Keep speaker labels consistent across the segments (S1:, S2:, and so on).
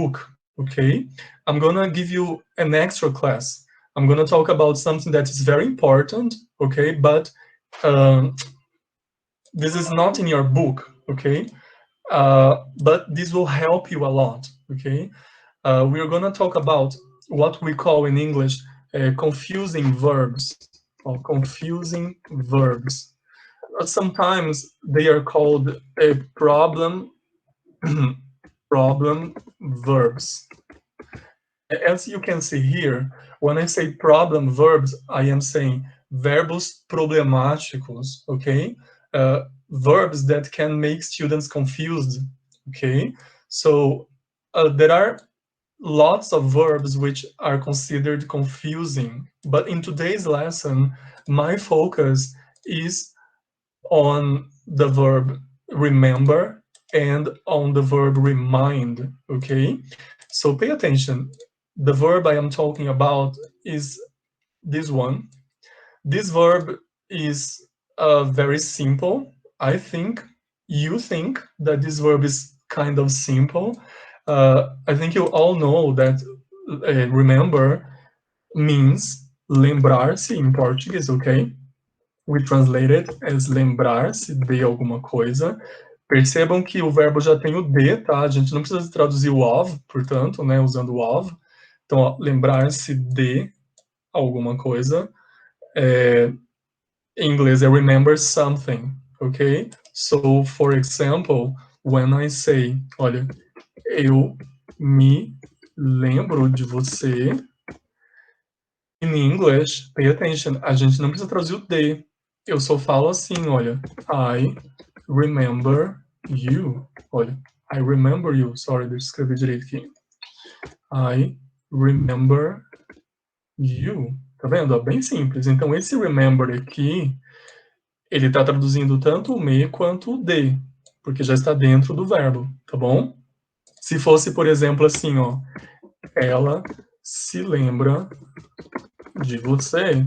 S1: book, okay? I'm gonna give you an extra class. I'm gonna talk about something that is very important, okay? But this is not in your book, okay? But this will help you a lot, okay? We're gonna talk about what we call in English confusing verbs, or confusing verbs. Sometimes they are called problem verbs. As you can see here, when I say problem verbs, I am saying verbos problemáticos, okay? Verbs that can make students confused, okay? So there are lots of verbs which are considered confusing, but in today's lesson, my focus is on the verb remember and on the verb remind, okay? So pay attention. The verb I am talking about is this one. This verb is very simple. I think you think that this verb is kind of simple. I think you all know that remember means lembrar-se in Portuguese, okay? We translate it as lembrar-se de alguma coisa. Percebam que o verbo já tem o de, tá? A gente não precisa traduzir o of, portanto, né, usando o of. Então, lembrar-se de alguma coisa. Em inglês é remember something, ok? So, for example, when I say, olha, eu me lembro de você. In English, pay attention, a gente não precisa traduzir o de. Eu só falo assim, olha, I remember you. Olha, I remember you. Sorry, deixa eu escrever direito aqui. I remember you. Tá vendo? Bem simples. Então, esse remember aqui, ele tá traduzindo tanto o me quanto o de, porque já está dentro do verbo, tá bom? Se fosse, por exemplo, assim, ó, ela se lembra de você.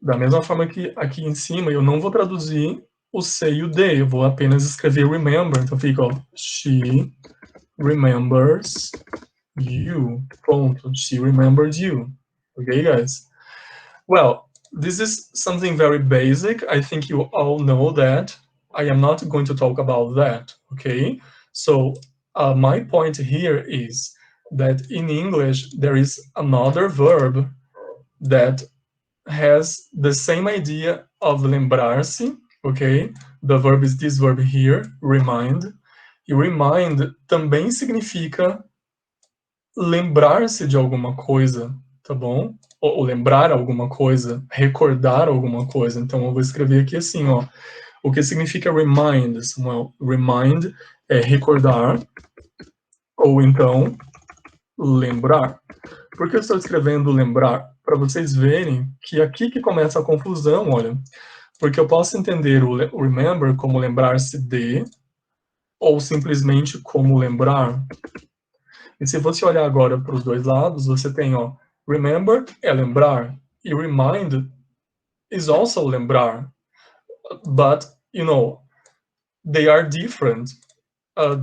S1: Da mesma forma que aqui em cima, eu não vou traduzir o se e o de, eu vou apenas escrever remember. Então fica, ó, she remembers you. Ponto. She remembered you. Okay, guys? Well, this is something very basic. I think you all know that. I am not going to talk about that, okay? So my point here is that in English, there is another verb that has the same idea of lembrar-se, okay? The verb is this verb here, remind. E remind também significa lembrar-se de alguma coisa, tá bom? Ou lembrar alguma coisa, recordar alguma coisa. Então eu vou escrever aqui assim, ó. O que significa remind, Samuel? Remind é recordar, ou então lembrar. Por que eu estou escrevendo lembrar? Para vocês verem que aqui que começa a confusão, olha. Porque eu posso entender o remember como lembrar-se de, ou simplesmente como lembrar. E se você olhar agora para os dois lados, você tem, ó, remember é lembrar, e remind is also lembrar. But, you know, they are different.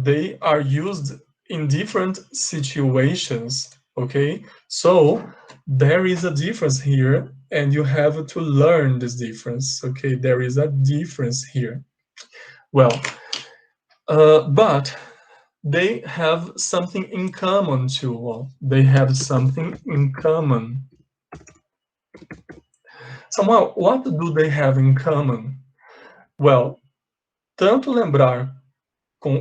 S1: They are used in different situations, okay? So, there is a difference here, and you have to learn this difference, okay? There is a difference here. Well, but they have something in common too. Well, they have something in common. Samuel, what do they have in common? Well, tanto lembrar com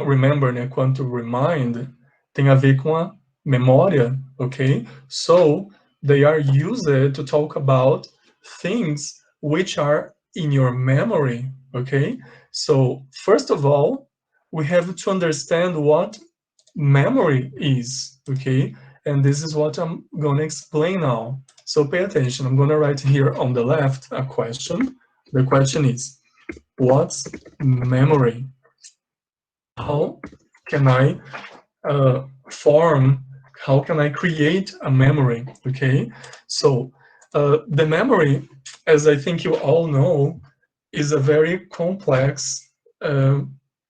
S1: remember, né, quanto remind tem a ver com a memória, okay? So, they are used to talk about things which are in your memory, okay? So, first of all, we have to understand what memory is, okay? And this is what I'm going to explain now. So pay attention. I'm going to write here on the left a question. The question is, what's memory? How can I how can I create a memory, okay? So the memory, as I think you all know, is a very complex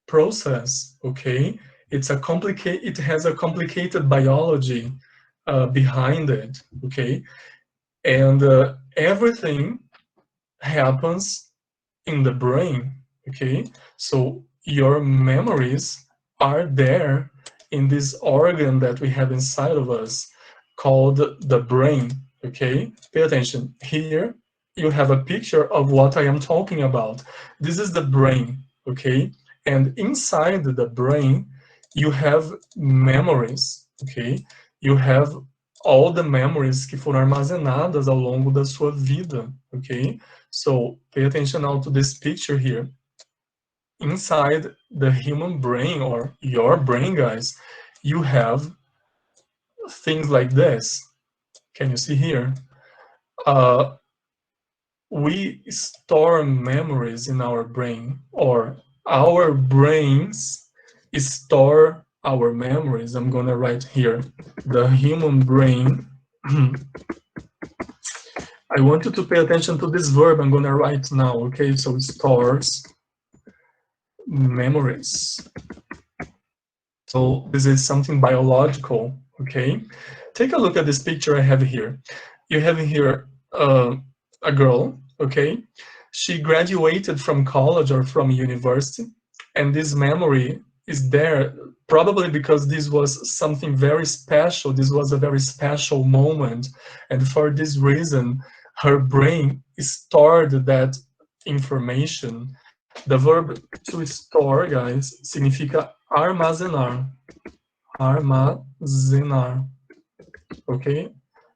S1: process, okay? it has a complicated biology behind it, okay? And everything happens in the brain, okay? So your memories are there in this organ that we have inside of us called the brain, okay? Pay attention. Here you have a picture of what I am talking about. This is the brain, okay? And inside the brain, you have memories, okay? You have all the memories que foram armazenadas ao longo da sua vida, okay? So pay attention now to this picture here. Inside the human brain, or your brain, guys, you have things like this. Can you see here? We store memories in our brain, or our brains store our memories. I'm gonna write here, the human brain. I want you to pay attention to this verb I'm gonna write now, okay? So it stores memories. So this is something biological, okay? Take a look at this picture I have here. You have here a girl, okay? She graduated from college or from university, and this memory is there probably because this was something very special. This was a very special moment, and for this reason, her brain stored that information. The verb to store, guys, significa armazenar. Armazenar. Okay?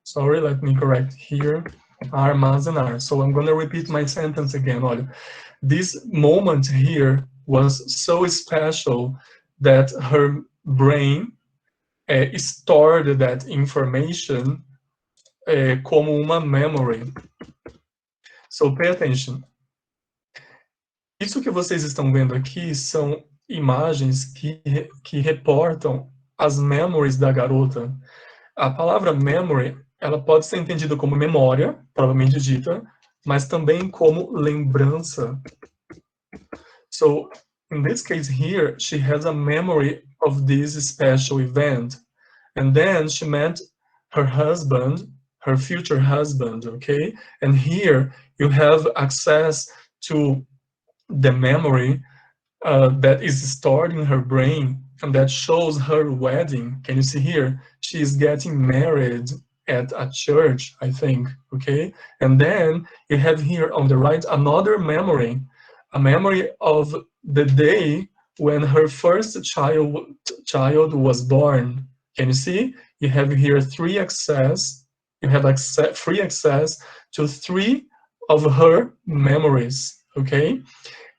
S1: Sorry, let me correct here. Armazenar. So I'm going to repeat my sentence again. Olha, this moment here was so special that her brain stored that information como uma memory. So pay attention. Isso que vocês estão vendo aqui são imagens que reportam as memories da garota. A palavra memory, ela pode ser entendida como memória, provavelmente dita, mas também como lembrança. So, in this case here, she has a memory of this special event. And then she met her husband, her future husband, okay? And here you have access to the memory that is stored in her brain and that shows her wedding. Can you see here? She is getting married at a church, I think, okay? And then you have here on the right another memory, a memory of the day when her first child was born. Can you see? You have here free access to 3 of her memories, okay?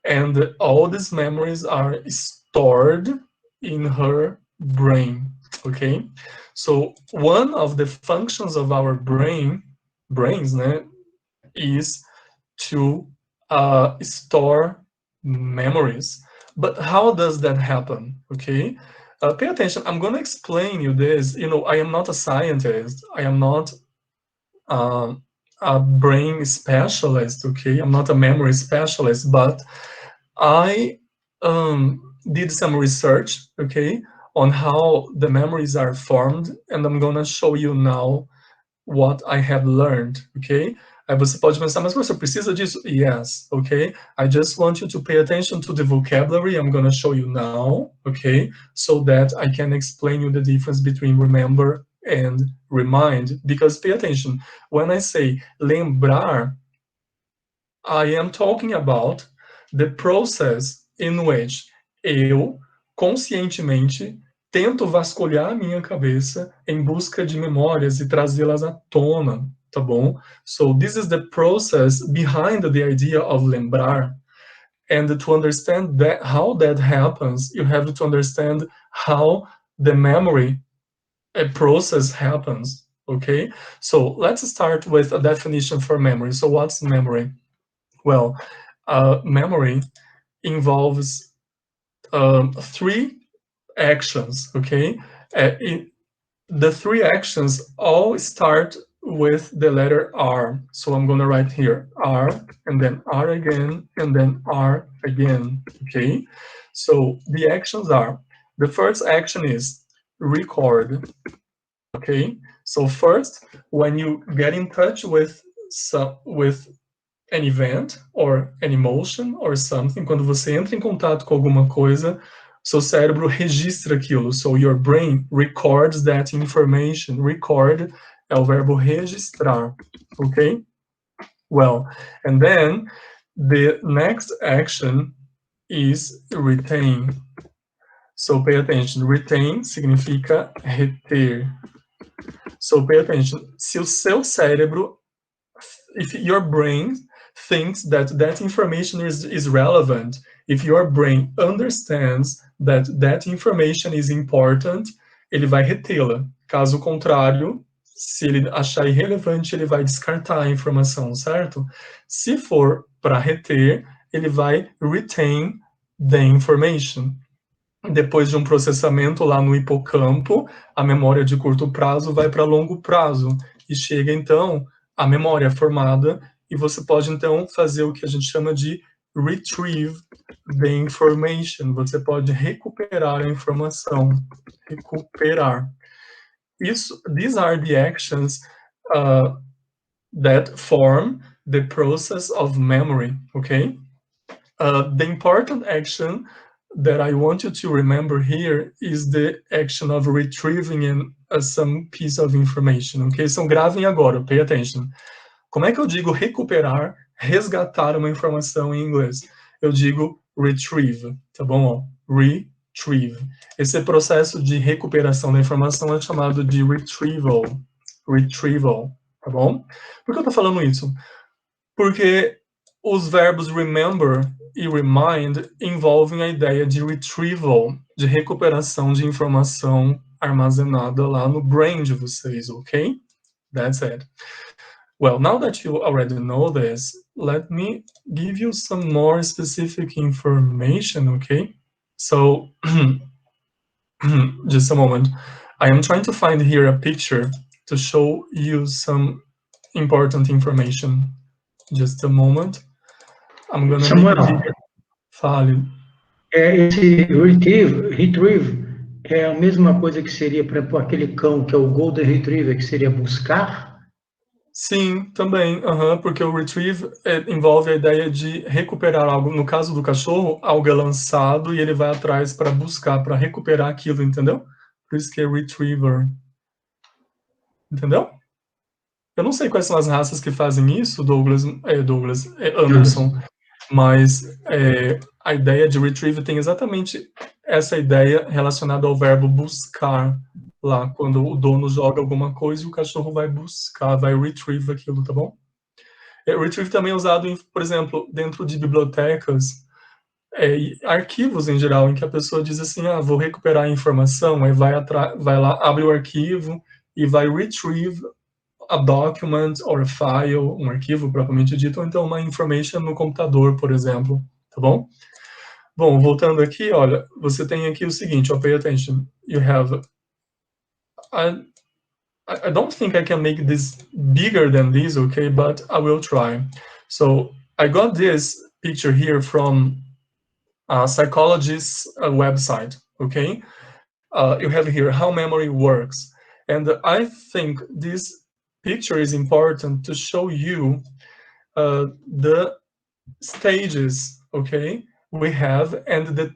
S1: And all these memories are stored in her brain, okay? So one of the functions of our brains, né, is to store memories. But how does that happen, okay? Pay attention, I'm gonna explain you this. You know, I am not a scientist. I am not a brain specialist, okay? I'm not a memory specialist, but I did some research, okay, on how the memories are formed, and I'm gonna show you now what I have learned, okay? Aí você pode pensar, mas você precisa disso? Yes, okay? I just want you to pay attention to the vocabulary I'm gonna show you now, okay? So that I can explain you the difference between remember and remind. Because pay attention, when I say lembrar, I am talking about the process in which eu, conscientemente, tento vasculhar a minha cabeça em busca de memórias e trazê-las à tona, tá bom? So this is the process behind the idea of lembrar. And to understand that how that happens, you have to understand how the memory process happens, okay? So let's start with a definition for memory. So what's memory? Well, memory involves 3 actions, okay? The 3 actions all start with the letter R. So I'm gonna write here R, and then R again, and then R again, okay? So the actions are The first action is record. Okay, so first, when you get in touch with an event or an emotion or something, quando você entra em contato com alguma coisa, seu cérebro registra aquilo. So your brain records that information. Record é o verbo registrar. Okay? Well, and then the next action is retain. So pay attention. Retain significa reter. So pay attention. Se o seu cérebro, if your brain thinks that that information is relevant, if your brain understands that that information is important, ele vai retê-la. Caso contrário, se ele achar irrelevante, ele vai descartar a informação, certo? Se for para reter, ele vai retain the information. Depois de um processamento lá no hipocampo, a memória de curto prazo vai para longo prazo e chega então a memória formada e você pode então fazer o que a gente chama de retrieve the information. Você pode recuperar a informação, recuperar. These are the actions that form the process of memory, okay? The important action that I want you to remember here is the action of retrieving some piece of information, ok? Então gravem agora, pay attention. Como é que eu digo recuperar, resgatar uma informação em inglês? Eu digo retrieve, tá bom? Retrieve. Esse processo de recuperação da informação é chamado de retrieval. Retrieval, tá bom? Por que eu tô falando isso? Porque os verbos remember e remind envolvem a ideia de retrieval, de recuperação de informação armazenada lá no brain de vocês, ok? That's it. Well, now that you already know this, let me give you some more specific information, okay? So, just a moment. I am trying to find here a picture to show you some important information. Just a moment. I'm gonna
S2: Samuel,
S1: fale.
S2: Esse retrieve é a mesma coisa que seria para aquele cão que é o Golden Retriever, que seria buscar?
S1: Sim, também, porque o retrieve envolve a ideia de recuperar algo. No caso do cachorro, algo é lançado e ele vai atrás para buscar, para recuperar aquilo, entendeu? Por isso que é retriever. Entendeu? Eu não sei quais são as raças que fazem isso, Anderson, mas a ideia de retrieve tem exatamente essa ideia relacionada ao verbo buscar, lá quando o dono joga alguma coisa e o cachorro vai buscar, vai retrieve aquilo, tá bom? Retrieve também é usado, por exemplo, dentro de bibliotecas, arquivos em geral, em que a pessoa diz assim, vou recuperar a informação, aí vai lá, abre o arquivo e vai retrieve a document or a file, um arquivo propriamente dito, ou então uma information no computador, por exemplo, tá bom? Bom, voltando aqui, olha, você tem aqui o seguinte, pay attention, you have, I don't think I can make this bigger than this, okay, but I will try. So I got this picture here from a psychologist's website, okay? You have here how memory works. And I think this picture is important to show you the stages, okay, we have and the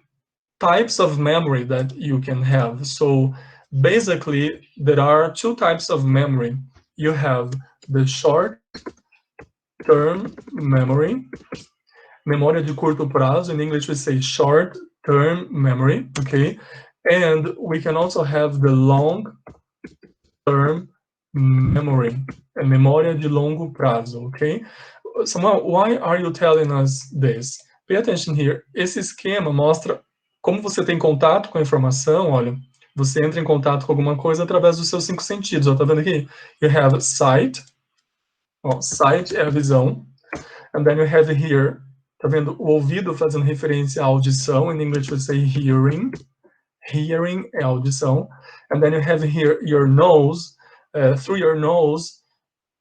S1: types of memory that you can have. So basically, there are two types of memory. You have the short-term memory, memória de curto prazo. In English, we say short-term memory, okay? And we can also have the long-term memory, memória de longo prazo, okay? Samuel, why are you telling us this? Pay attention here. Esse esquema mostra como você tem contato com a informação, olha, você entra em contato com alguma coisa através dos seus 5 sentidos, ó, tá vendo aqui? You have sight, sight é a visão, and then you have here, tá vendo o ouvido fazendo referência à audição, in English we say hearing, hearing é audição, and then you have here your nose, through your nose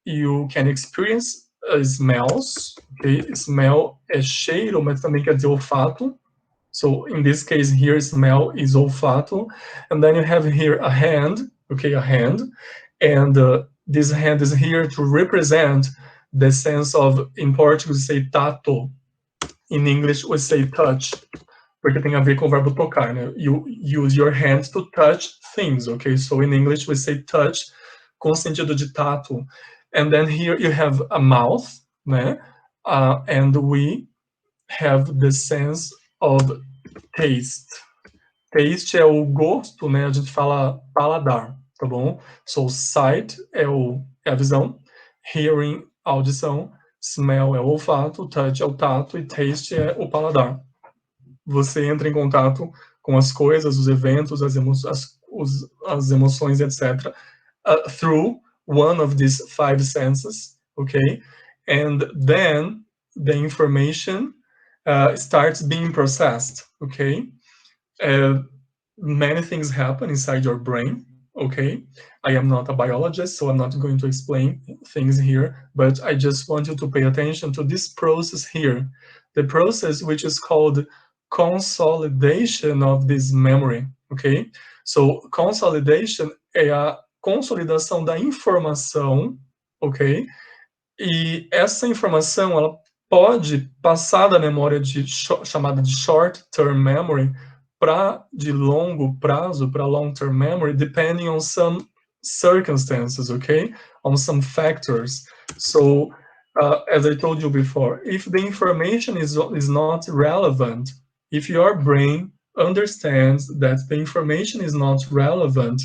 S1: you can experience smells, okay? Smell é cheiro, mas também quer dizer olfato, So in this case here, smell is olfato. And then you have here a hand, okay, a hand. And this hand is here to represent the sense of, in Portuguese, we say tato. In English, we say touch. Porque tem a ver com o verbo tocar, né? You use your hands to touch things, okay? So in English, we say touch com sentido de tato. And then here you have a mouth, né? And we have the sense of taste. Taste é o gosto, né? A gente fala paladar, tá bom? So sight é a visão, hearing, audição, smell é o olfato, touch é o tato e taste é o paladar. Você entra em contato com as coisas, os eventos, as emoções, etc., through one of these 5 senses, okay? And then the information starts being processed, okay? Many things happen inside your brain, okay? I am not a biologist, so I'm not going to explain things here, but I just want you to pay attention to this process here. The process which is called consolidation of this memory, okay? So consolidation é a consolidação da informação, ok? E essa informação, ela pode passar da memória chamada de short-term memory para de longo prazo, para long-term memory, depending on some circumstances, okay? On some factors. So, as I told you before, if the information is not relevant, if your brain understands that the information is not relevant,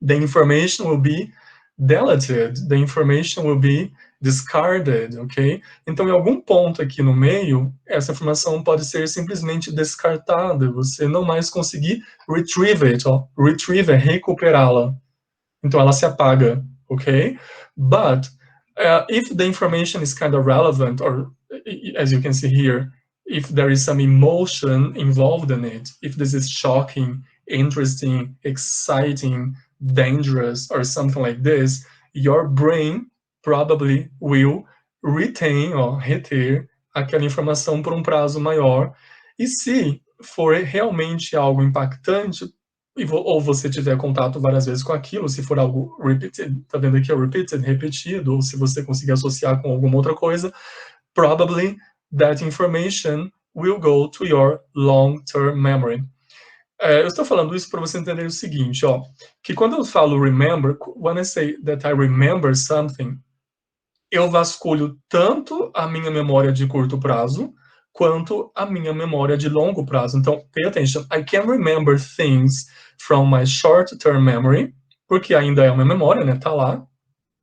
S1: the information will be deleted, the information will be discarded, ok? Então, em algum ponto aqui no meio, essa informação pode ser simplesmente descartada, você não mais conseguir retrieve it, ó. Retrieve é recuperá-la. Então, ela se apaga, ok? But, if the information is kind of relevant, or as you can see here, if there is some emotion involved in it, if this is shocking, interesting, exciting, dangerous, or something like this, your brain probably will retain or reter aquela informação por um prazo maior. E se for realmente algo impactante, ou você tiver contato várias vezes com aquilo, se for algo repeated, tá vendo aqui, repeated, repetido, ou se você conseguir associar com alguma outra coisa, probably that information will go to your long-term memory. Eu estou falando isso para você entender o seguinte, ó, que quando eu falo remember, when I say that I remember something, eu vasculho tanto a minha memória de curto prazo, quanto a minha memória de longo prazo. Então, pay attention, I can remember things from my short-term memory, porque ainda é uma memória, né, tá lá,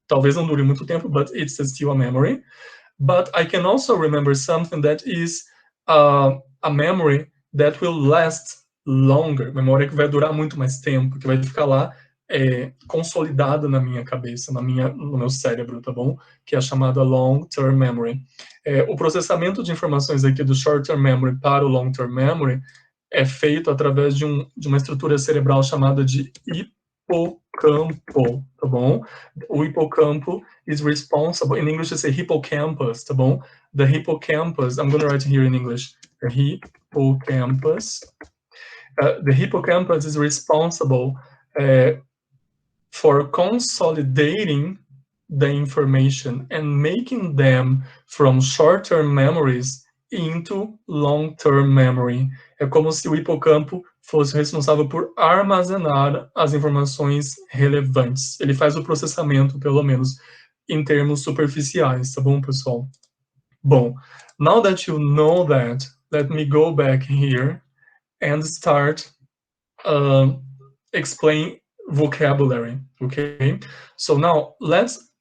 S1: talvez não dure muito tempo, but it's still a memory. But I can also remember something that is a memory that will last longer, memória que vai durar muito mais tempo, que vai ficar lá consolidada na minha cabeça, no meu cérebro, tá bom? Que é a chamada long-term memory. O processamento de informações aqui do short-term memory para o long-term memory é feito através de uma estrutura cerebral chamada de hipocampo, tá bom? O hipocampo is responsible, in English it's a hippocampus, tá bom? The hippocampus, I'm going to write here in English, the hippocampus. The hippocampus is responsible for consolidating the information and making them from short-term memories into long-term memory. É como se o hipocampo fosse responsável por armazenar as informações relevantes. Ele faz o processamento, pelo menos, em termos superficiais, tá bom, pessoal? Bom, now that you know that, let me go back here and start explain vocabulary, okay? So now let's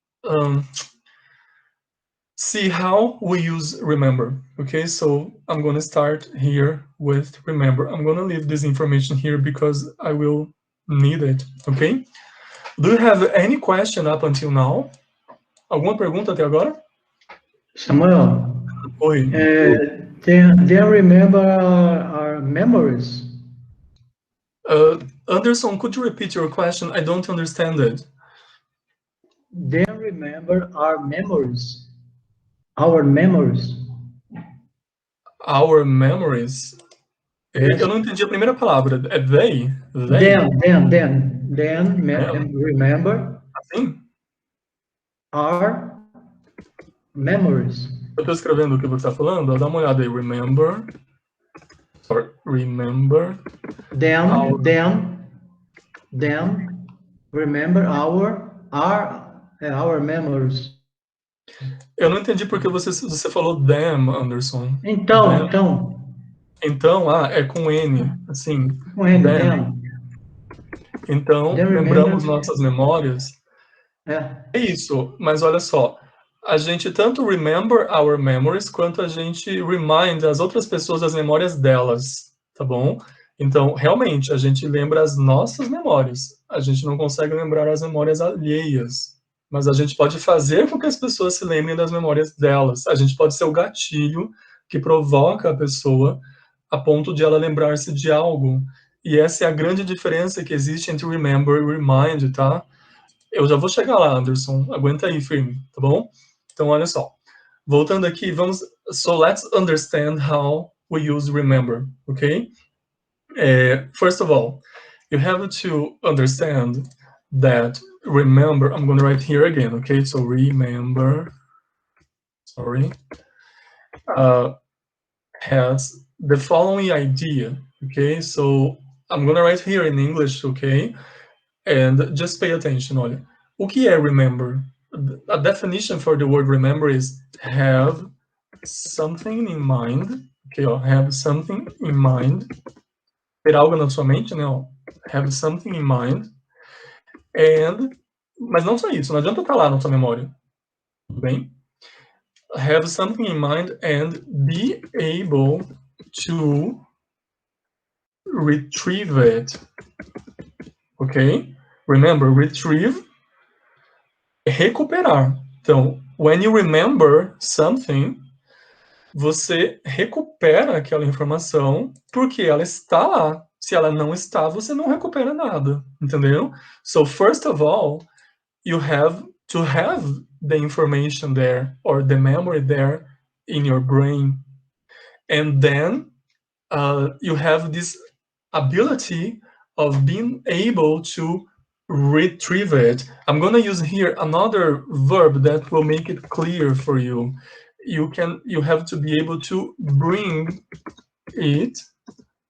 S1: see how we use remember, okay? So I'm going to start here with remember. I'm going to leave this information here because I will need it, okay? Do you have any question up until now? Alguma pergunta até agora?
S2: Samuel,
S1: Oi.
S2: they remember our memories.
S1: Anderson, could you repeat your question? I don't understand it.
S2: They remember our memories. Our memories.
S1: Our memories?
S2: Yes.
S1: Eu não entendi a primeira palavra. É they?
S2: Then, remember
S1: Assim?
S2: our memories.
S1: Eu estou escrevendo o que você está falando. Dá uma olhada aí. Remember. Sorry. Remember.
S2: Then, remember our memories.
S1: Eu não entendi porque você falou them, Anderson.
S2: Então,
S1: Então, é com N, assim,
S2: com N,
S1: them.
S2: then.
S1: Então,
S2: Then remember.
S1: lembramos nossas memórias. É isso, mas olha só, a gente tanto remember our memories, quanto a gente remind as outras pessoas das memórias delas, tá bom? Então, realmente, a gente lembra as nossas memórias, a gente não consegue lembrar as memórias alheias, mas a gente pode fazer com que as pessoas se lembrem das memórias delas, a gente pode ser o gatilho que provoca a pessoa a ponto de ela lembrar-se de algo, e essa é a grande diferença que existe entre remember e remind, tá? Eu já vou chegar lá, Anderson. Aguenta aí, firme, tá bom? Então, olha só. Voltando aqui, vamos. So let's understand how we use remember, okay? First of all, you have to understand that remember. I'm going to write here again, okay? So remember. Sorry. Has the following idea, okay? So I'm going to write here in English, okay? And just pay attention, olha. O que é remember? A definition for the word remember is have something in mind. Okay, ó, have something in mind. Ter algo na sua mente, né? Ó, have something in mind. Mas não só isso, não adianta estar lá na sua memória. Tudo bem? Have something in mind and be able to retrieve it. Ok? Remember, retrieve recuperar. Então, when you remember something, você recupera aquela informação porque ela está lá. Se ela não está, você não recupera nada, entendeu? So first of all, you have to have the information there or the memory there in your brain, and then you have this ability of being able to retrieve it. I'm going to use here another verb that will make it clear for you. You have to be able to bring it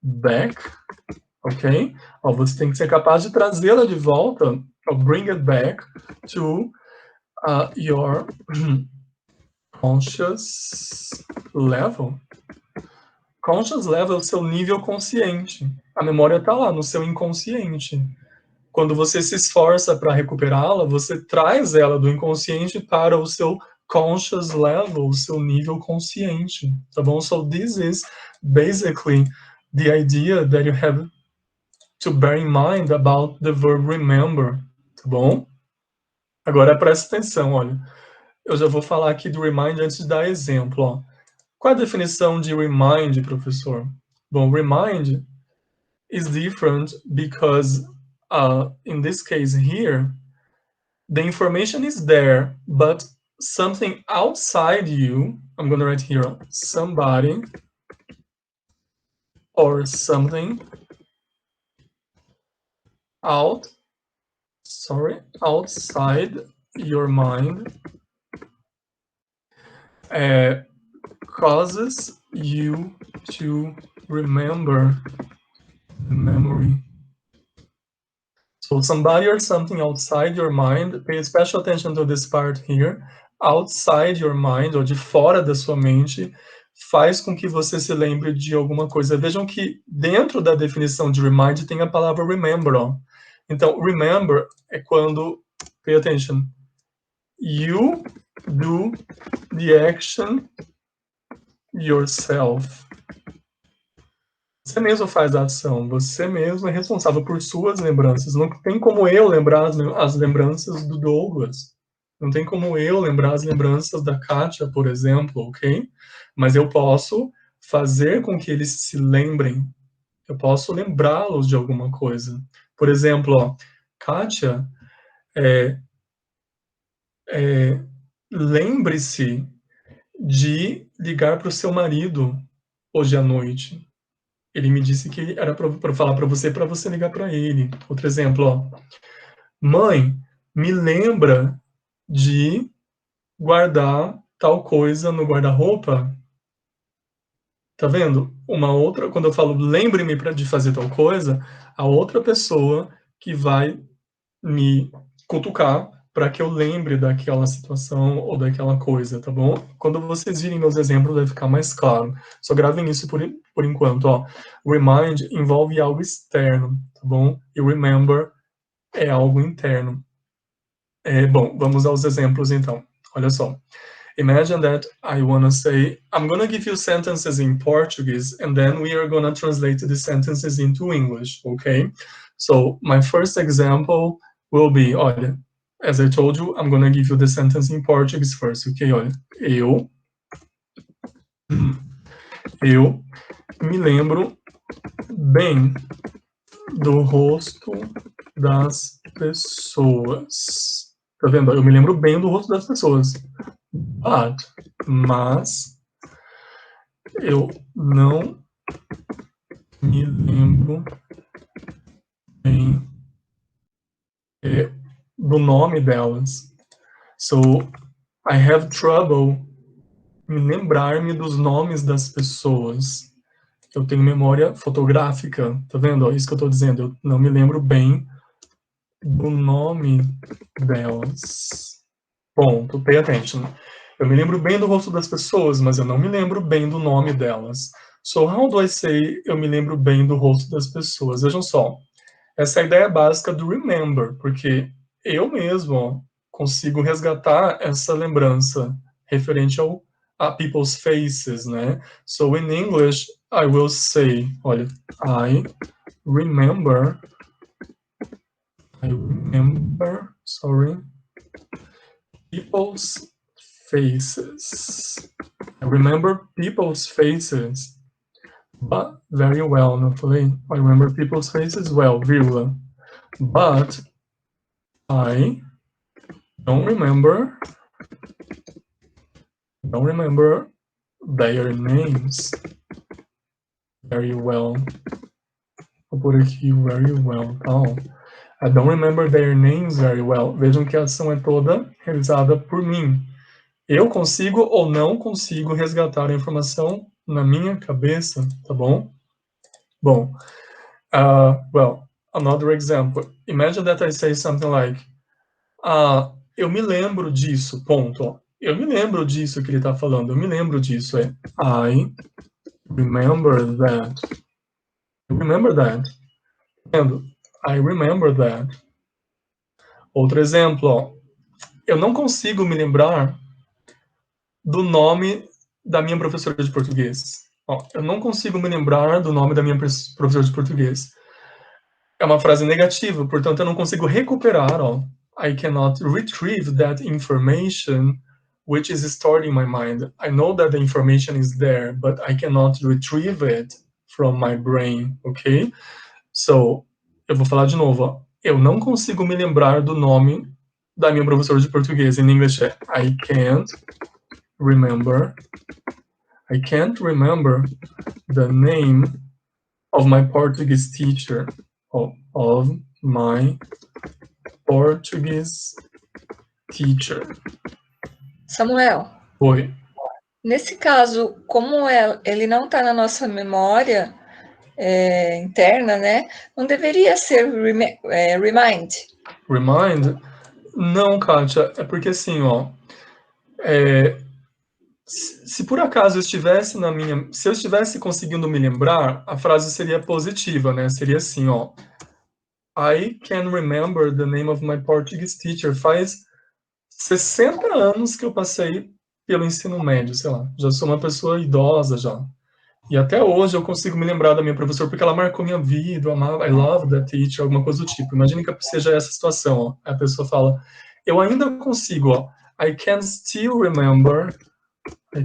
S1: back, ok? Você tem que ser capaz de trazê-la de volta, or bring it back to your conscious level. Conscious level é o seu nível consciente. A memória está lá no seu inconsciente. Quando você se esforça para recuperá-la, você traz ela do inconsciente para o seu conscious level, o seu nível consciente, tá bom? So this is basically the idea that you have to bear in mind about the verb remember, tá bom? Agora presta atenção, olha. Eu já vou falar aqui do remind antes de dar exemplo, ó. Qual a definição de remind, professor? Bom, remind is different because in this case here, the information is there, but something outside you, I'm going to write here, somebody or something outside your mind causes you to remember the memory. So somebody or something outside your mind, pay special attention to this part here, outside your mind, ou de fora da sua mente, faz com que você se lembre de alguma coisa. Vejam que dentro da definição de remind tem a palavra remember, ó. Então, remember é quando, pay attention, you do the action yourself. Você mesmo faz a ação, você mesmo é responsável por suas lembranças. Não tem como eu lembrar as lembranças do Douglas. Não tem como eu lembrar as lembranças da Kátia, por exemplo, ok? Mas eu posso fazer com que eles se lembrem. Eu posso lembrá-los de alguma coisa. Por exemplo, ó, Kátia, lembre-se de ligar para o seu marido hoje à noite. Ele me disse que era para falar para você ligar para ele. Outro exemplo, ó. Mãe, me lembra de guardar tal coisa no guarda-roupa. Tá vendo? Uma outra, quando eu falo lembre-me de fazer tal coisa, a outra pessoa que vai me cutucar para que eu lembre daquela situação ou daquela coisa, tá bom? Quando vocês virem meus exemplos vai ficar mais claro. Só gravem isso por enquanto, ó. Remind envolve algo externo, tá bom? E remember é algo interno. Bom, vamos aos exemplos então. Olha só. Imagine that I want to say, I'm going to give you sentences in Portuguese, and then we are going to translate the sentences into English, okay? So my first example will be, olha, as I told you, I'm going to give you the sentence in Portuguese first, okay? Olha, eu me lembro bem do rosto das pessoas. Tá vendo? Eu me lembro bem do rosto das pessoas. Mas eu não me lembro bem do nome delas. So, I have trouble em lembrar-me dos nomes das pessoas. Eu tenho memória fotográfica, tá vendo? É isso que eu tô dizendo. Eu não me lembro bem do nome delas. Ponto, pay attention. Eu me lembro bem do rosto das pessoas, mas eu não me lembro bem do nome delas. So, how do I say eu me lembro bem do rosto das pessoas? Vejam só. Essa é a ideia básica do remember, porque eu mesmo ó, consigo resgatar essa lembrança referente a people's faces, né? So, in English, I will say, olha, I remember, people's faces. I remember people's faces, but very well, não falei? I remember people's faces well, vírgula. But I don't remember their names very well. Vou por aqui very well, tá? I don't remember their names very well. Vejam que a ação é toda realizada por mim. Eu consigo ou não consigo resgatar a informação na minha cabeça, tá bom? Bom, well, another example. Imagine that I say something like, eu me lembro disso, ponto. Eu me lembro disso que ele está falando, eu me lembro disso, I remember that. Remember that. I remember that. Outro exemplo, ó. Eu não consigo me lembrar do nome da minha professora de português. Ó, eu não consigo me lembrar do nome da minha professora de português. É uma frase negativa, portanto eu não consigo recuperar, ó. I cannot retrieve that information which is stored in my mind. I know that the information is there, but I cannot retrieve it from my brain, ok? So, eu vou falar de novo, ó. Eu não consigo me lembrar do nome da minha professora de português. Em inglês é I can't remember the name of my Portuguese teacher. Of my Portuguese teacher.
S3: Samuel.
S1: Oi.
S3: Nesse caso, como ele não está na nossa memória interna, né? Não deveria ser remind.
S1: Remind? Não, Kátia. É porque assim, ó. Se por acaso eu estivesse se eu estivesse conseguindo me lembrar, a frase seria positiva, né? Seria assim, ó. I can remember the name of my Portuguese teacher. Faz 60 anos que eu passei pelo ensino médio, sei lá. Já sou uma pessoa idosa já. E até hoje eu consigo me lembrar da minha professora porque ela marcou minha vida, eu amava, I love that teacher, alguma coisa do tipo. Imagine que seja essa situação, ó. A pessoa fala, eu ainda consigo, ó. I can still remember the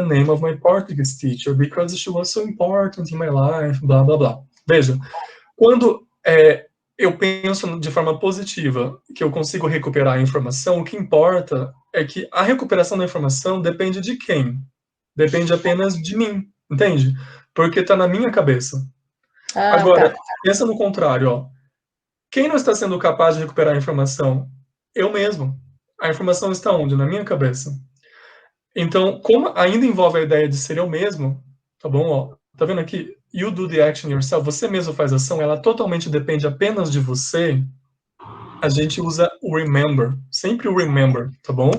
S1: name of my Portuguese teacher because she was so important in my life, blá, blá, blá. Veja, quando eu penso de forma positiva que eu consigo recuperar a informação, o que importa é que a recuperação da informação depende de quem? Depende apenas de mim, Entende? Porque está na minha cabeça.
S3: Ah,
S1: Agora,
S3: tá.
S1: pensa no contrário, ó. Quem não está sendo capaz de recuperar a informação? Eu mesmo. A informação está onde? Na minha cabeça. Então, como ainda envolve a ideia de ser eu mesmo, tá bom? Ó, tá vendo aqui? You do the action yourself. Você mesmo faz a ação, ela totalmente depende apenas de você. A gente usa o remember. Sempre o remember, tá bom?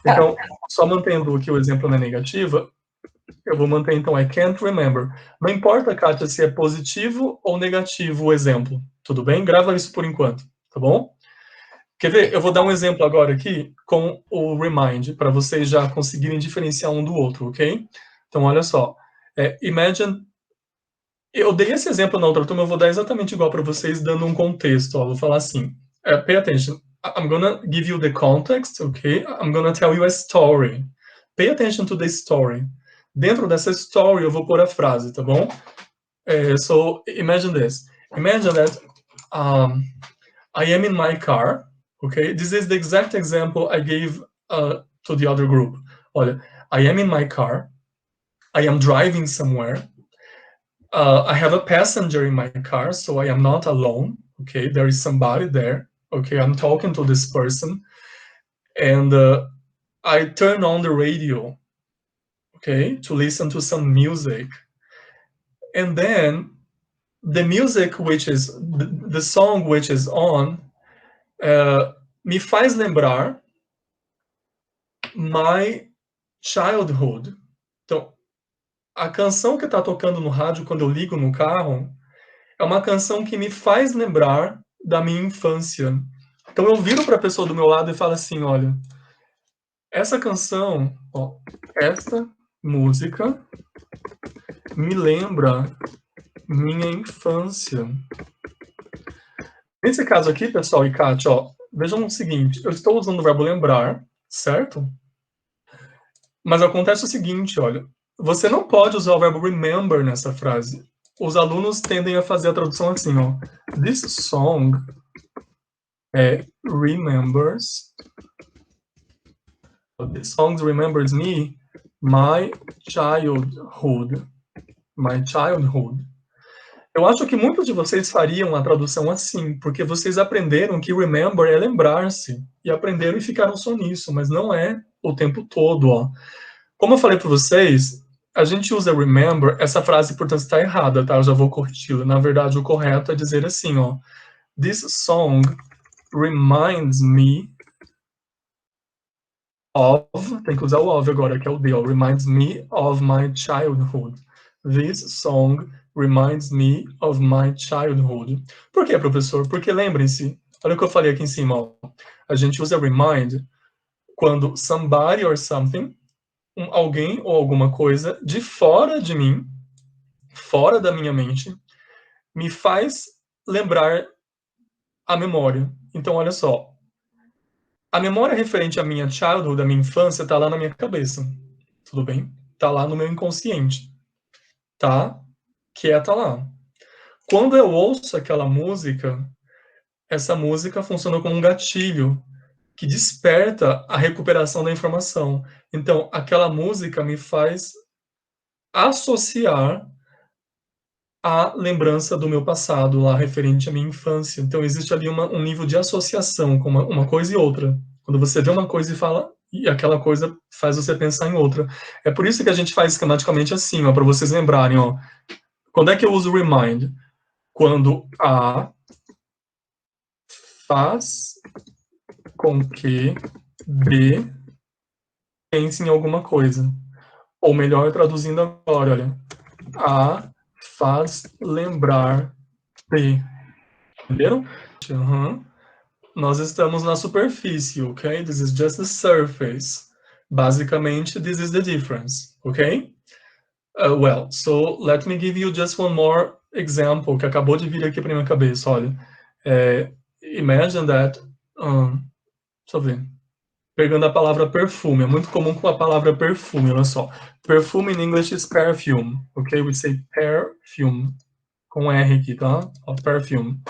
S1: Então, só mantendo aqui o exemplo na negativa, eu vou manter, então, I can't remember. Não importa, Kátia, se é positivo ou negativo o exemplo. Tudo bem? Grava isso por enquanto, tá bom? Quer ver? Eu vou dar um exemplo agora aqui com o remind, para vocês já conseguirem diferenciar um do outro, ok? Então, olha só. Imagine... Eu dei esse exemplo na outra turma, eu vou dar exatamente igual para vocês, dando um contexto. Ó, vou falar assim. Pay attention. I'm gonna give you the context, ok? I'm gonna tell you a story. Pay attention to the story. Dentro dessa story, eu vou pôr a frase, tá bom? So, imagine this. Imagine that I am in my car, okay? This is the exact example I gave to the other group. Olha, I am in my car. I am driving somewhere. I have a passenger in my car, so I am not alone, okay? There is somebody there, okay? I'm talking to this person. And I turn on the radio, okay, to listen to some music. And then the music, which is the song which is on, me faz lembrar my childhood. Então, a canção que está tocando no rádio quando eu ligo no carro é uma canção que me faz lembrar da minha infância. Então eu viro para a pessoa do meu lado e falo assim, olha, essa canção, ó, essa música me lembra minha infância. Nesse caso aqui, pessoal e Kátia, ó, vejam o seguinte, eu estou usando o verbo lembrar, certo? Mas acontece o seguinte, olha, você não pode usar o verbo remember nessa frase. Os alunos tendem a fazer a tradução assim, ó. This song remembers. This song remembers me, my childhood. My childhood. Eu acho que muitos de vocês fariam a tradução assim, porque vocês aprenderam que remember é lembrar-se. E aprenderam e ficaram só nisso, mas não é o tempo todo, ó. Como eu falei para vocês, a gente usa remember, essa frase, portanto, está errada, tá? Eu já vou corrigi-la. Na verdade, o correto é dizer assim, ó. This song reminds me of, tem que usar o of agora, que é o de, ó. Reminds me of my childhood. This song reminds me of my childhood. Por quê, professor? Porque lembrem-se, olha o que eu falei aqui em cima, ó. A gente usa remind quando somebody or something, alguém ou alguma coisa de fora de mim, fora da minha mente, me faz lembrar a memória. Então, olha só. A memória referente à minha childhood, da minha infância, está lá na minha cabeça. Tudo bem? Está lá no meu inconsciente. Tá? Quieta lá. Quando eu ouço aquela música, essa música funciona como um gatilho que desperta a recuperação da informação. Então, aquela música me faz associar a lembrança do meu passado lá referente à minha infância. Então, existe ali um nível de associação com uma coisa e outra. Quando você vê uma coisa e fala, e aquela coisa faz você pensar em outra. É por isso que a gente faz esquematicamente assim, ó, para vocês lembrarem, ó. Quando é que eu uso remind? Quando A faz com que B pense em alguma coisa. Ou melhor, traduzindo agora, olha. A faz lembrar B. Entenderam? Uhum. Nós estamos na superfície, ok? This is just the surface. Basicamente, this is the difference, ok? Well, so let me give you just one more example que acabou de vir aqui para minha cabeça, olha. Imagine that... deixa eu ver. Pegando a palavra perfume, é muito comum com a palavra perfume, olha só. Perfume in English is perfume, ok? We say perfume, com R aqui, tá? Perfume.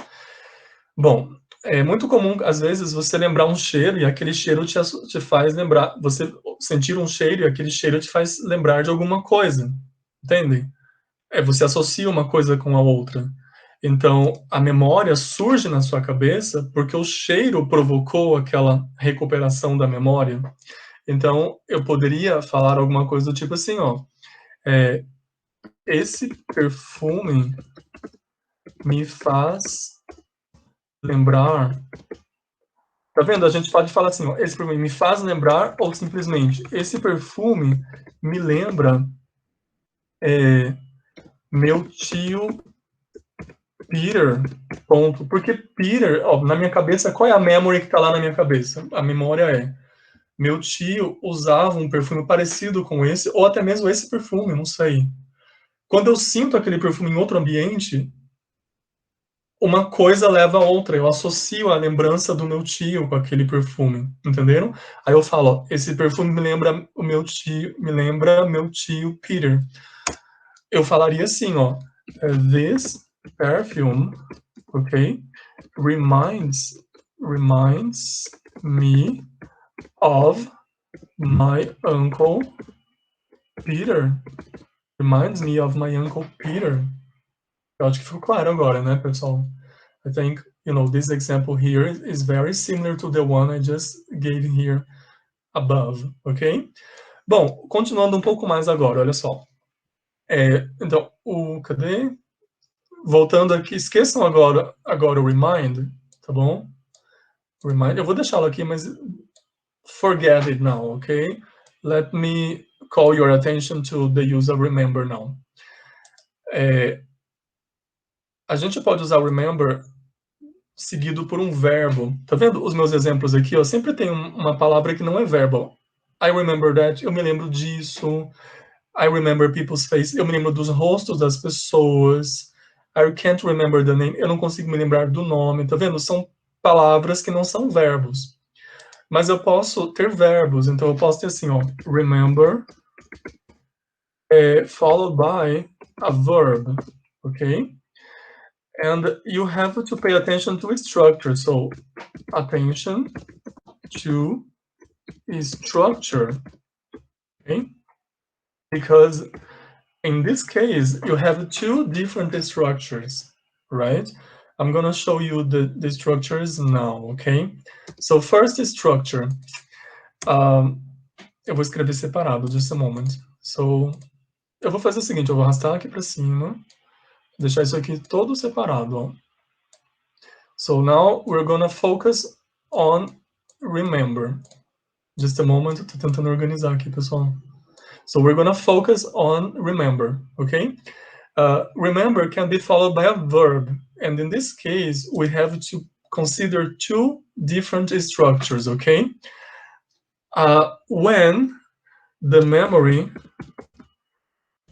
S1: Bom, é muito comum, às vezes, você lembrar um cheiro e aquele cheiro te faz lembrar, você sentir um cheiro e aquele cheiro te faz lembrar de alguma coisa, Entendem? Você associa uma coisa com a outra. Então, a memória surge na sua cabeça porque o cheiro provocou aquela recuperação da memória. Então, eu poderia falar alguma coisa do tipo assim, ó, esse perfume me faz lembrar... Tá vendo? A gente pode falar assim, ó, esse perfume me faz lembrar, ou simplesmente, esse perfume me lembra meu tio Peter, ponto. Porque Peter, ó, na minha cabeça, qual é a memory que tá lá na minha cabeça? A memória é, meu tio usava um perfume parecido com esse, ou até mesmo esse perfume, não sei. Quando eu sinto aquele perfume em outro ambiente, uma coisa leva a outra. Eu associo a lembrança do meu tio com aquele perfume, entenderam? Aí eu falo, ó, esse perfume me lembra o meu tio, me lembra meu tio Peter. Eu falaria assim, ó, this perfume, okay, reminds me of my uncle Peter. Reminds me of my uncle Peter. Eu acho que ficou claro agora, né, pessoal? I think, this example here is very similar to the one I just gave here above, ok? Bom, continuando um pouco mais agora, olha só. Então, cadê? Voltando aqui, esqueçam agora o remind, tá bom? Remind, eu vou deixá-lo aqui, mas forget it now, ok? Let me call your attention to the use of remember now. A gente pode usar remember seguido por um verbo. Tá vendo os meus exemplos aqui? Eu sempre tenho uma palavra que não é verbo. I remember that, eu me lembro disso. I remember people's faces, eu me lembro dos rostos das pessoas. I can't remember the name, eu não consigo me lembrar do nome. Tá vendo? São palavras que não são verbos. Mas eu posso ter verbos, então eu posso ter assim, ó, remember, followed by a verb, ok? And you have to pay attention to structure. So, attention to structure, okay? Because in this case, you have two different structures, right? I'm gonna show you the structures now, okay? So, first structure. Eu vou escrever separado, just a moment. So, eu vou fazer o seguinte, eu vou arrastar aqui para cima, deixar isso aqui todo separado, ó. So now we're gonna focus on remember. Just a moment, eu tô tentando organizar aqui, pessoal. So we're gonna focus on remember, okay? Remember can be followed by a verb, and in this case, we have to consider two different structures, okay? When the memory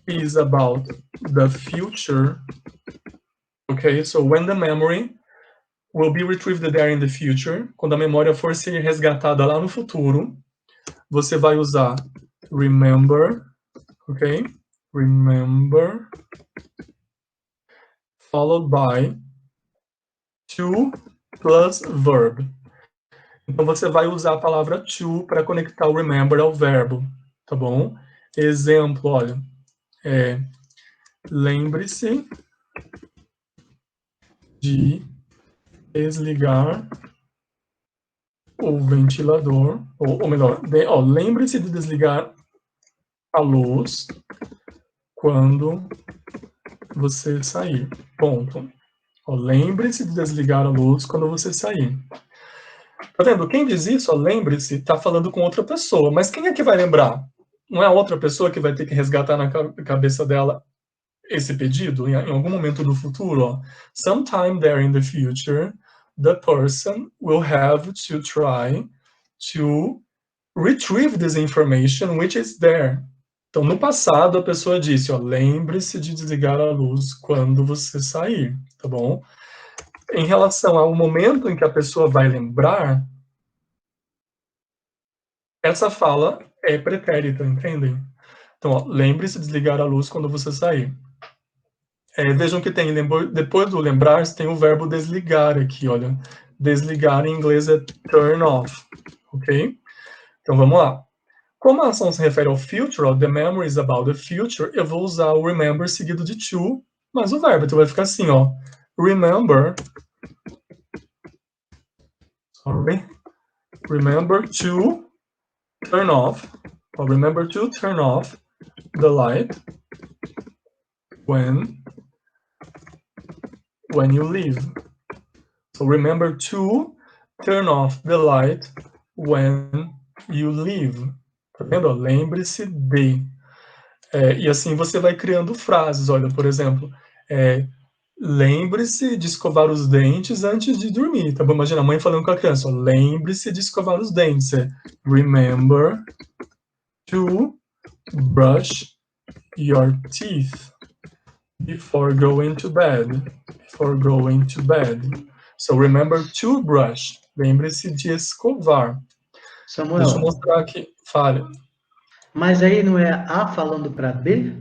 S1: is about the future, okay? So when the memory will be retrieved there in the future, quando a memória for ser resgatada lá no futuro, você vai usar remember, ok? Remember, followed by to plus verb. Então você vai usar a palavra to para conectar o remember ao verbo, tá bom? Exemplo, olha, lembre-se de desligar o ventilador, ou melhor, lembre-se de desligar a luz quando você sair, ponto. Lembre-se de desligar a luz quando você sair. Tá vendo? Quem diz isso, lembre-se, tá falando com outra pessoa, mas quem é que vai lembrar? Não é a outra pessoa que vai ter que resgatar na cabeça dela esse pedido em algum momento do futuro, ó. Sometime there in the future, the person will have to try to retrieve this information which is there. Então, no passado, a pessoa disse, ó, lembre-se de desligar a luz quando você sair, tá bom? Em relação ao momento em que a pessoa vai lembrar, essa fala é pretérita, entendem? Então, lembre-se de desligar a luz quando você sair. Vejam que tem, depois do lembrar, tem o verbo desligar aqui, olha. Desligar em inglês é turn off, ok? Então, vamos lá. Como a ação se refere ao future, ó, the memory is about the future, eu vou usar o remember seguido de to, mais o verbo. Então vai ficar assim, ó. Remember to turn off. Or remember to turn off the light when you leave. So remember to turn off the light when you leave. Tá vendo? Lembre-se de. E assim você vai criando frases. Olha, por exemplo, lembre-se de escovar os dentes antes de dormir. Tá bom? Imagina a mãe falando com a criança. Lembre-se de escovar os dentes. Remember to brush your teeth before going to bed. So remember to brush. Lembre-se de escovar.
S2: Samuel,
S1: deixa eu mostrar aqui. Fale.
S2: Mas aí não é A falando para B?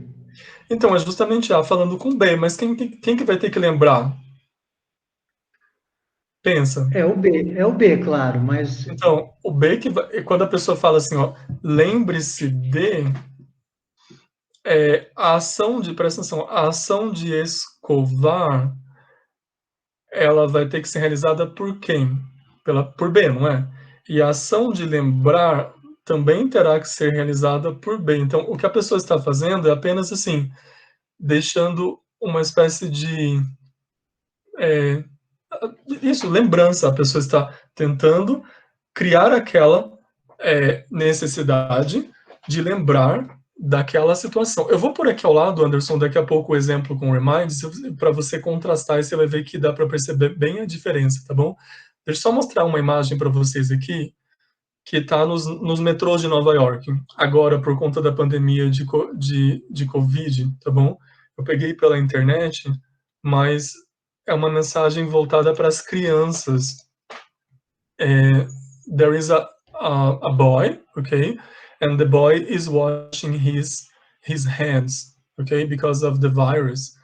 S1: Então, é justamente A falando com B, mas quem que vai ter que lembrar? Pensa.
S2: É o B, claro, mas...
S1: Então, o B que vai, quando a pessoa fala assim, ó, lembre-se de, a ação de, presta atenção, a ação de escovar, ela vai ter que ser realizada por quem? Por B, não é? E a ação de lembrar também terá que ser realizada por B. Então, o que a pessoa está fazendo é apenas assim, deixando uma espécie de lembrança. A pessoa está tentando criar aquela necessidade de lembrar daquela situação. Eu vou por aqui ao lado, Anderson, daqui a pouco o exemplo com reminds, para você contrastar e você vai ver que dá para perceber bem a diferença, tá bom? Deixa eu só mostrar uma imagem para vocês aqui, que está nos metrôs de Nova York, agora por conta da pandemia de Covid, tá bom? Eu peguei pela internet, mas é uma mensagem voltada para as crianças. There is a boy, okay, and the boy is washing his hands, okay, because of the virus.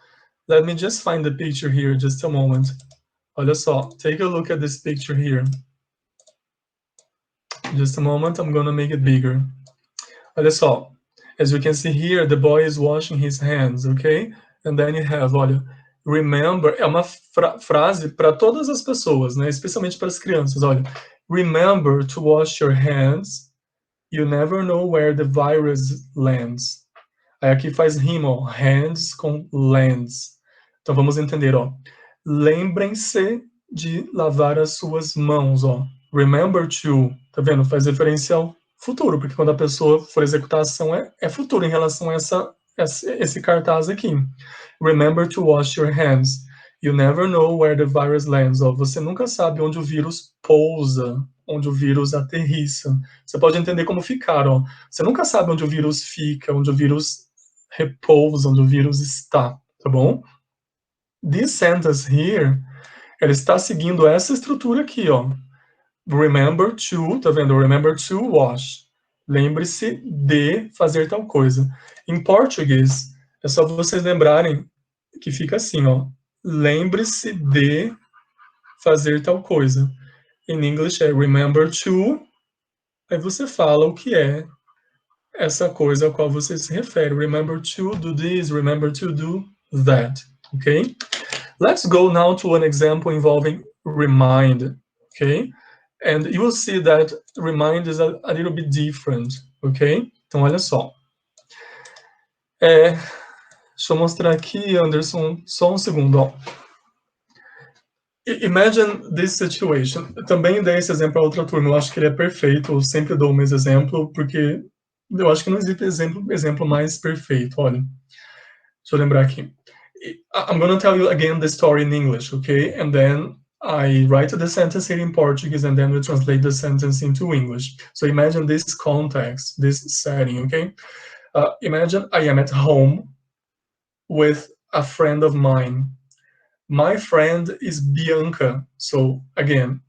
S1: Let me just find the picture here, just a moment. Olha só, take a look at this picture here. Just a moment, I'm gonna make it bigger. Olha só, as you can see here, the boy is washing his hands, okay? And then you have, olha, remember, é uma frase para todas as pessoas, né? Especialmente para as crianças, olha. Remember to wash your hands. You never know where the virus lands. Aí aqui faz rima, ó, hands com lands. Então vamos entender, ó. Lembrem-se de lavar as suas mãos, ó. Remember to, tá vendo? Faz referência ao futuro, porque quando a pessoa for executar a ação é futuro em relação a esse cartaz aqui. Remember to wash your hands. You never know where the virus lands. Ó, você nunca sabe onde o vírus pousa, onde o vírus aterrissa. Você pode entender como ficar, ó. Você nunca sabe onde o vírus fica, onde o vírus repousa, onde o vírus está, tá bom? This sentence here, ela está seguindo essa estrutura aqui, ó. Remember to, tá vendo? Remember to wash. Lembre-se de fazer tal coisa. Em português, é só vocês lembrarem que fica assim, ó. Lembre-se de fazer tal coisa. Em inglês é remember to, aí você fala o que é essa coisa a qual você se refere. Remember to do this, remember to do that, okay? Let's go now to an example involving remind, okay? And you will see that remind is a little bit different, okay? Então, olha só. Deixa eu mostrar aqui, Anderson, só um segundo, ó. Imagine this situation. Eu também dei esse exemplo a outra turma, eu acho que ele é perfeito, eu sempre dou o mesmo exemplo, porque eu acho que não existe exemplo mais perfeito, olha. Deixa eu lembrar aqui. I'm going to tell you again the story in English, okay? And then I write the sentence here in Portuguese, and then we translate the sentence into English. So imagine this context, this setting, okay? Imagine I am at home with a friend of mine. My friend is Bianca. So again,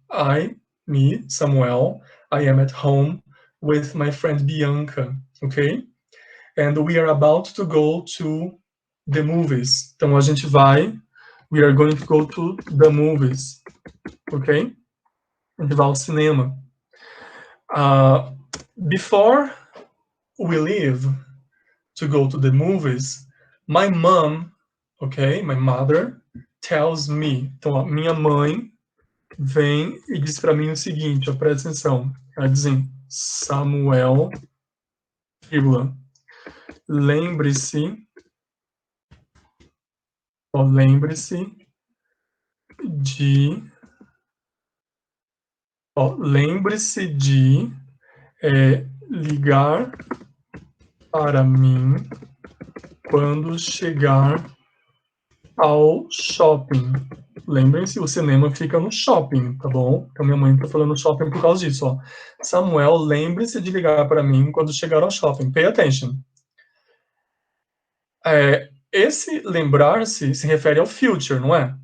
S1: me, Samuel, I am at home with my friend Bianca, okay? And we are about to go to the movies. Então a gente we are going to go to the movies, ok? A gente vai ao cinema. Before we leave to go to the movies, my mom, ok, my mother, tells me. Então, a minha mãe vem e diz para mim o seguinte, ó, presta atenção. Ela diz assim, Samuel, vírgula, lembre-se de ligar para mim quando chegar ao shopping. Lembrem-se, o cinema fica no shopping, tá bom? Então minha mãe tá falando shopping por causa disso, ó. Samuel, lembre-se de ligar para mim quando chegar ao shopping. Pay attention. Esse lembrar-se se refere ao future, não é?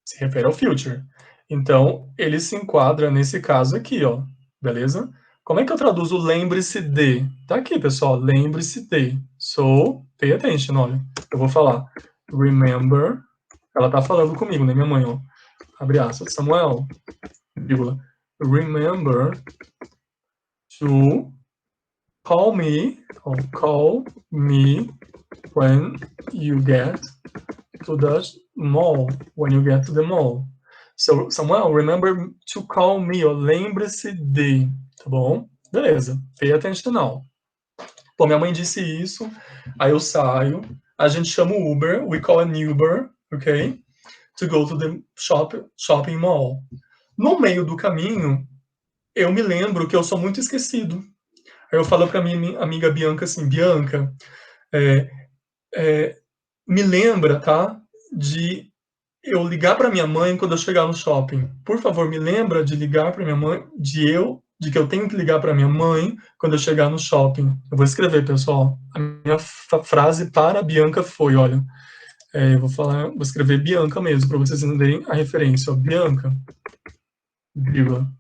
S1: Se refere ao future. Então, ele se enquadra nesse caso aqui, ó. Beleza? Como é que eu traduzo lembre-se de? Tá aqui, pessoal. Lembre-se de. So, pay attention, olha. Eu vou falar. Remember. Ela tá falando comigo, né, minha mãe, ó. Abre aspas. Samuel, vírgula. Remember to call me when you get to the mall. When you get to the mall. So, Samuel, remember to call me. Ó, lembre-se de. Tá bom? Beleza. Pay attention now. Bom, minha mãe disse isso. Aí eu saio. A gente chama o Uber. We call an Uber, ok? To go to the shopping mall. No meio do caminho, eu me lembro que eu sou muito esquecido. Aí eu falo para minha amiga Bianca assim, Bianca, me lembra, tá? De eu ligar para minha mãe quando eu chegar no shopping. Por favor, me lembra de ligar para minha mãe, de que eu tenho que ligar para minha mãe quando eu chegar no shopping. Eu vou escrever, pessoal. A minha frase para a Bianca foi, olha, vou escrever Bianca mesmo, para vocês entenderem a referência. Ó, Bianca, vírgula.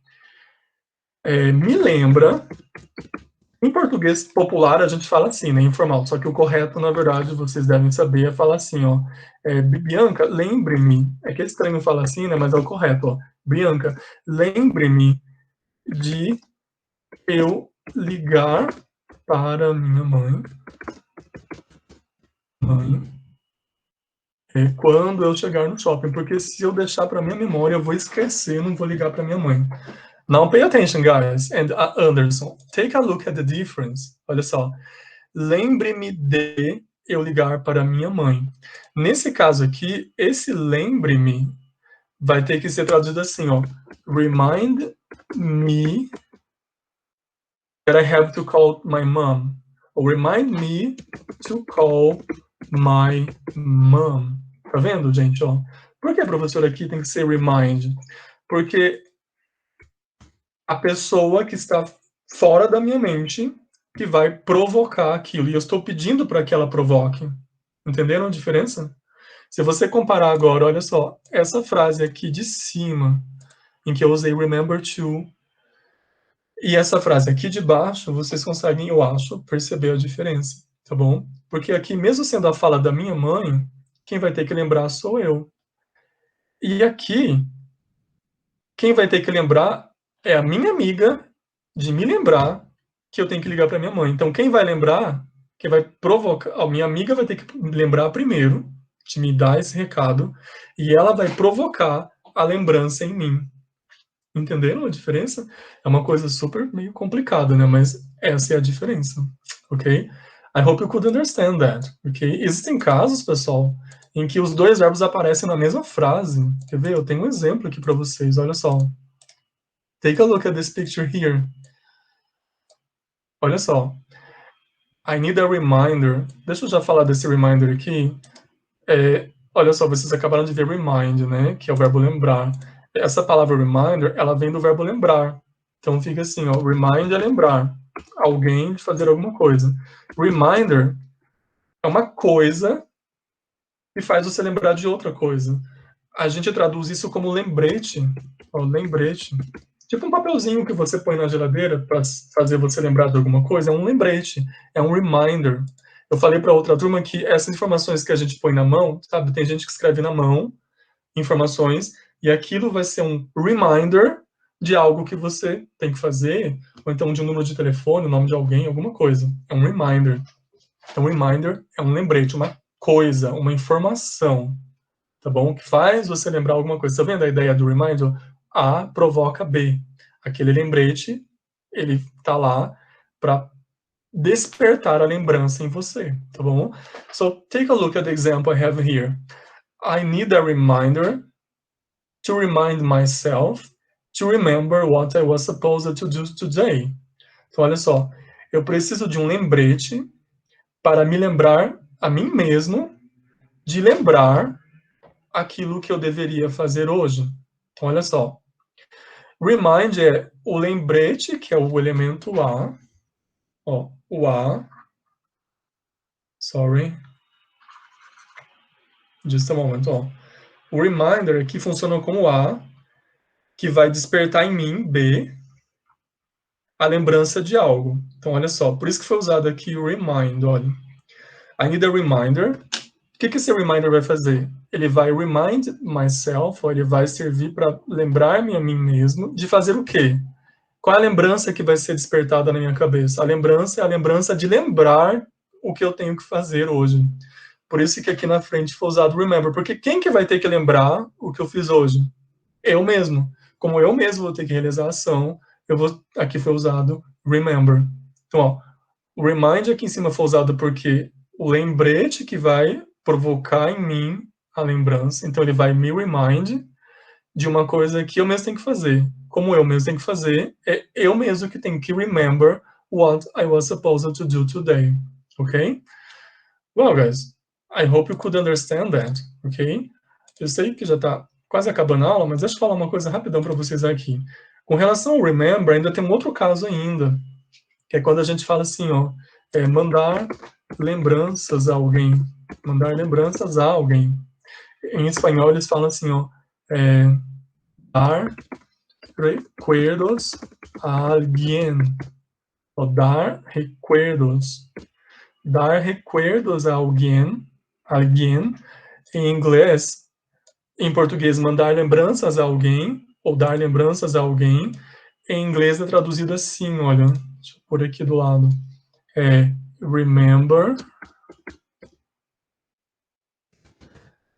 S1: Me lembra. Em português popular, a gente fala assim, né, informal. Só que o correto, na verdade, vocês devem saber, é falar assim, ó. Bianca, lembre-me. É que é estranho falar assim, né, mas é o correto, ó. Bianca, lembre-me de eu ligar para minha mãe quando eu chegar no shopping. Porque se eu deixar para minha memória, eu vou esquecer, não vou ligar para minha mãe. Now pay attention, guys. And Anderson, take a look at the difference. Olha só. Lembre-me de eu ligar para minha mãe. Nesse caso aqui, esse lembre-me vai ter que ser traduzido assim, ó. Remind me that I have to call my mom. Or remind me to call my mom. Tá vendo, gente? Ó. Por que, professor, aqui tem que ser remind? Porque a pessoa que está fora da minha mente que vai provocar aquilo. E eu estou pedindo para que ela provoque. Entenderam a diferença? Se você comparar agora, olha só, essa frase aqui de cima, em que eu usei remember to, e essa frase aqui de baixo, vocês conseguem, eu acho, perceber a diferença, tá bom? Porque aqui, mesmo sendo a fala da minha mãe, quem vai ter que lembrar sou eu. E aqui, quem vai ter que lembrar é a minha amiga de me lembrar que eu tenho que ligar para minha mãe. Então, quem vai lembrar, quem vai provocar, a minha amiga vai ter que lembrar primeiro, de me dar esse recado, e ela vai provocar a lembrança em mim. Entenderam a diferença? É uma coisa super meio complicada, né? Mas essa é a diferença, ok? I hope you could understand that, ok? Existem casos, pessoal, em que os dois verbos aparecem na mesma frase. Quer ver? Eu tenho um exemplo aqui para vocês, olha só. Take a look at this picture here. Olha só. I need a reminder. Deixa eu já falar desse reminder aqui. Olha só, vocês acabaram de ver remind, né? Que é o verbo lembrar. Essa palavra reminder, ela vem do verbo lembrar. Então fica assim, ó. Remind é lembrar alguém de fazer alguma coisa. Reminder é uma coisa que faz você lembrar de outra coisa. A gente traduz isso como lembrete. Ó, lembrete. Tipo um papelzinho que você põe na geladeira para fazer você lembrar de alguma coisa, é um lembrete, é um reminder. Eu falei para outra turma que essas informações que a gente põe na mão, sabe, tem gente que escreve na mão informações, e aquilo vai ser um reminder de algo que você tem que fazer, ou então de um número de telefone, o nome de alguém, alguma coisa. É um reminder. Então, reminder é um lembrete, uma coisa, uma informação, tá bom? Que faz você lembrar alguma coisa. Tá vendo a ideia do reminder? A provoca B. Aquele lembrete, ele tá lá para despertar a lembrança em você, tá bom? So, take a look at the example I have here. I need a reminder to remind myself to remember what I was supposed to do today. Então, olha só, eu preciso de um lembrete para me lembrar a mim mesmo de lembrar aquilo que eu deveria fazer hoje. Então, olha só. Remind é o lembrete, que é o elemento A. Ó, o A. Sorry. Just a moment, ó. O reminder aqui funciona como A, que vai despertar em mim, B, a lembrança de algo. Então, olha só, por isso que foi usado aqui o remind, olha. I need a reminder. O que esse reminder vai fazer? Ele vai remind myself, ou ele vai servir para lembrar-me a mim mesmo de fazer o quê? Qual é a lembrança que vai ser despertada na minha cabeça? A lembrança é a lembrança de lembrar o que eu tenho que fazer hoje. Por isso que aqui na frente foi usado remember, porque quem que vai ter que lembrar o que eu fiz hoje? Eu mesmo. Como eu mesmo vou ter que realizar a ação, aqui foi usado remember. Então, ó, o remind aqui em cima foi usado porque o lembrete que vai provocar em mim a lembrança, então ele vai me remind de uma coisa que eu mesmo tenho que fazer. Como eu mesmo tenho que fazer, é eu mesmo que tenho que remember what I was supposed to do today. Ok? Well, guys, I hope you could understand that. Ok? Eu sei que já está quase acabando a aula, mas deixa eu falar uma coisa rapidão para vocês aqui. Com relação ao remember, ainda tem um outro caso ainda, que é quando a gente fala assim, ó, mandar lembranças a alguém. Mandar lembranças a alguém. Em espanhol eles falam assim, ó, dar recuerdos a alguien. Ó, dar recuerdos. Dar recuerdos a alguém. Em inglês, em português, mandar lembranças a alguém, ou dar lembranças a alguém. Em inglês é traduzido assim, olha, deixa eu pôr aqui do lado. Remember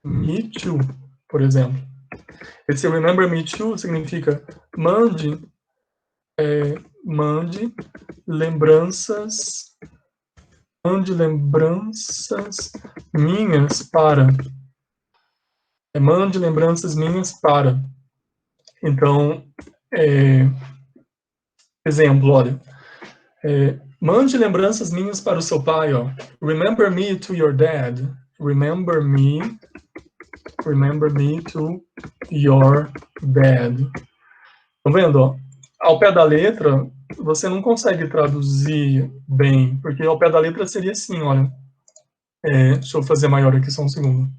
S1: me too, por exemplo. Esse remember me too significa mande lembranças minhas para. Mande lembranças minhas para. Então, exemplo, olha. Mande lembranças minhas para o seu pai, ó. Remember me to your dad. Remember me to your dad. Estão vendo, ó? Ao pé da letra, você não consegue traduzir bem, porque ao pé da letra seria assim, olha. Deixa eu fazer maior aqui, só um segundo.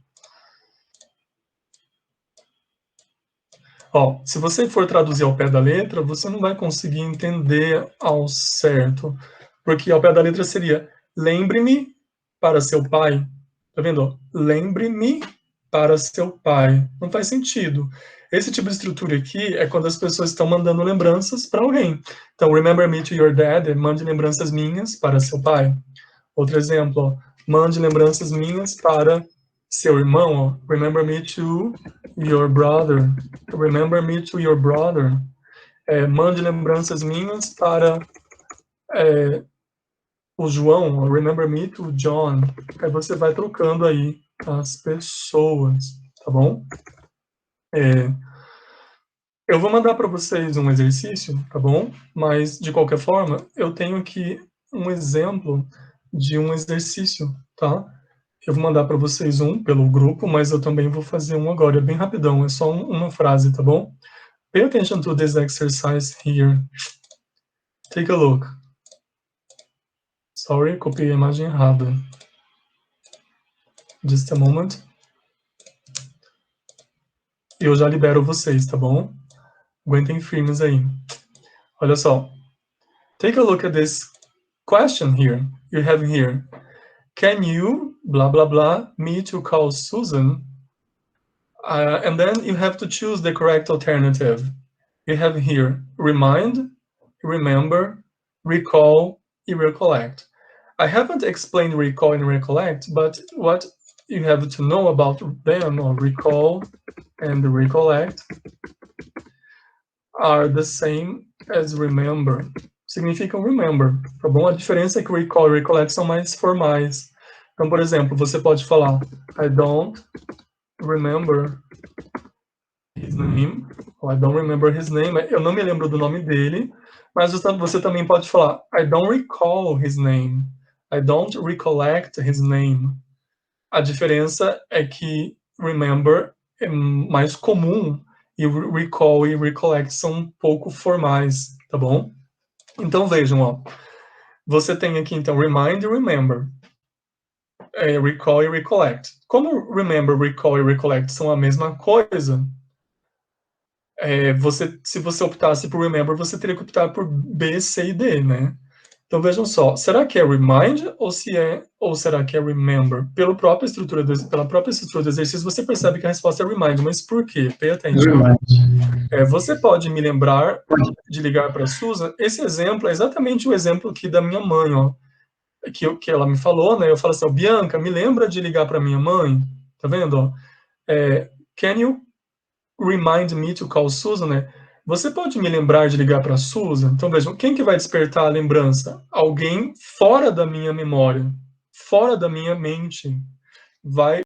S1: Ó, se você for traduzir ao pé da letra, você não vai conseguir entender ao certo, porque ao pé da letra seria lembre-me para seu pai. Tá vendo? Lembre-me para seu pai. Não faz sentido. Esse tipo de estrutura aqui é quando as pessoas estão mandando lembranças para alguém. Então, remember me to your dad, mande lembranças minhas para seu pai. Outro exemplo, ó, mande lembranças minhas para seu irmão, ó. Remember me to your brother. Remember me to your brother. Mande lembranças minhas para o João, ó. Remember me to John. Aí você vai trocando aí as pessoas, tá bom? Eu vou mandar para vocês um exercício, tá bom? Mas, de qualquer forma, eu tenho aqui um exemplo de um exercício, tá? Eu vou mandar para vocês um pelo grupo, mas eu também vou fazer um agora. É bem rapidão, é só uma frase, tá bom? Pay attention to this exercise here. Take a look. Sorry, copiei a imagem errada. Just a moment. Eu já libero vocês, tá bom? Aguentem firmes aí. Olha só. Take a look at this question here. You have here. Can you, blah, blah, blah, me to call Susan? And then you have to choose the correct alternative. we have here remind, remember, recall, e recollect. I haven't explained recall and recollect, but what you have to know about them, or recall and recollect, are the same as remember. Significam remember, tá bom? A diferença é que recall e recollect são mais formais. Então, por exemplo, você pode falar I don't remember his name, ou I don't remember his name, eu não me lembro do nome dele, mas você também pode falar I don't recall his name, I don't recollect his name. A diferença é que remember é mais comum e recall e recollect são um pouco formais, tá bom? Então vejam, ó, você tem aqui então remind e remember, recall e recollect. Como remember, recall e recollect são a mesma coisa, se você optasse por remember, você teria que optar por B, C e D, né? Então vejam só, será que é remind ou será que é remember? Pela própria estrutura do exercício, você percebe que a resposta é remind, mas por quê? Pay attention. Você pode me lembrar de ligar para a Susan? Esse exemplo é exatamente o exemplo aqui da minha mãe, ó, que ela me falou, né? Eu falo assim, Bianca, me lembra de ligar para minha mãe? Tá vendo? Ó? Can you remind me to call Susan, né? Você pode me lembrar de ligar para a Susan? Então, vejam, quem que vai despertar a lembrança? Alguém fora da minha memória, fora da minha mente, vai